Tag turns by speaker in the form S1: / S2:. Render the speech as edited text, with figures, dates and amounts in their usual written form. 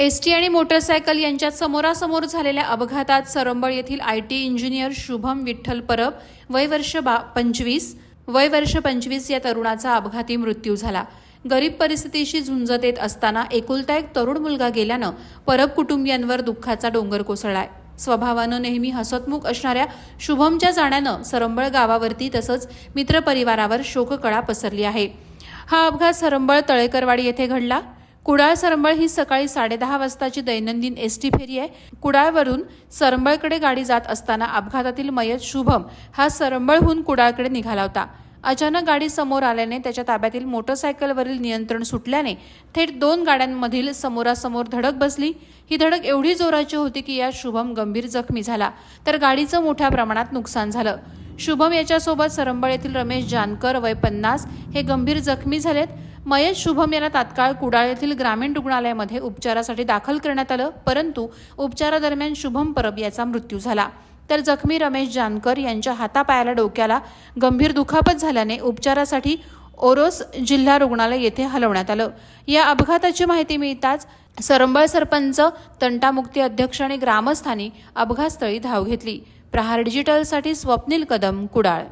S1: ST आणि motorcycle यांच्यात समोरासमोर झालेल्या अपघातात सरंबळ येथील आयटी इंजिनियर शुभम विठ्ठल परब वय वर्ष 25 या तरुणाचा अपघाती मृत्यू झाला। गरीब परिस्थितीशी झुंजत येत असताना एकुलता एक तरुण मुलगा गेल्यानं परब कुटुंबियांवर दुःखाचा डोंगर कोसळलाय। स्वभावानं नेहमी हसतमुख असणाऱ्या शुभमच्या जाण्यानं सरंबळ गावावरती तसंच मित्रपरिवारावर शोककळा पसरली आहे। हा अपघात सरंबळ तळेकरवाडी येथे घडला। कुडाळ सरंबळ ही सकाळी 10:30 वाजताची दैनंदिन एसटी फेरी आहे। कुडाळवरून सरंबळकडे गाडी जात असताना अपघातातील मयत शुभम हा सरंबळहून कुडाळकडे निघाला होता। अचानक गाडी समोर आल्याने त्याच्या ताब्यातील मोटरसायकलवरील नियंत्रण सुटल्याने थेट दोन गाड्यांमधील समोरासमोर धडक बसली। ही धडक एवढी जोराची होती की यात शुभम गंभीर जखमी झाला तर गाडीचं मोठ्या प्रमाणात नुकसान झालं। शुभम याच्यासोबत सरंबळ येथील रमेश जानकर वय 50 हे गंभीर जखमी झालेत। मयत शुभम यांना तात्काळ कुडाळ येथील ग्रामीण रुग्णालयामध्ये उपचारासाठी दाखल करण्यात आलं, परंतु उपचारादरम्यान शुभम परब याचा मृत्यू झाला। तर जखमी रमेश जानकर यांच्या हातापायाला डोक्याला गंभीर दुखापत झाल्याने उपचारासाठी ओरोस जिल्हा रुग्णालय येथे हलवण्यात आलं। या अपघाताची माहिती मिळताच सरंबळ सरपंच, तंटामुक्ती अध्यक्ष आणि ग्रामस्थांनी अपघातस्थळी धाव घेतली। प्रहार डिजिटलसाठी स्वप्नील कदम, कुडाळ।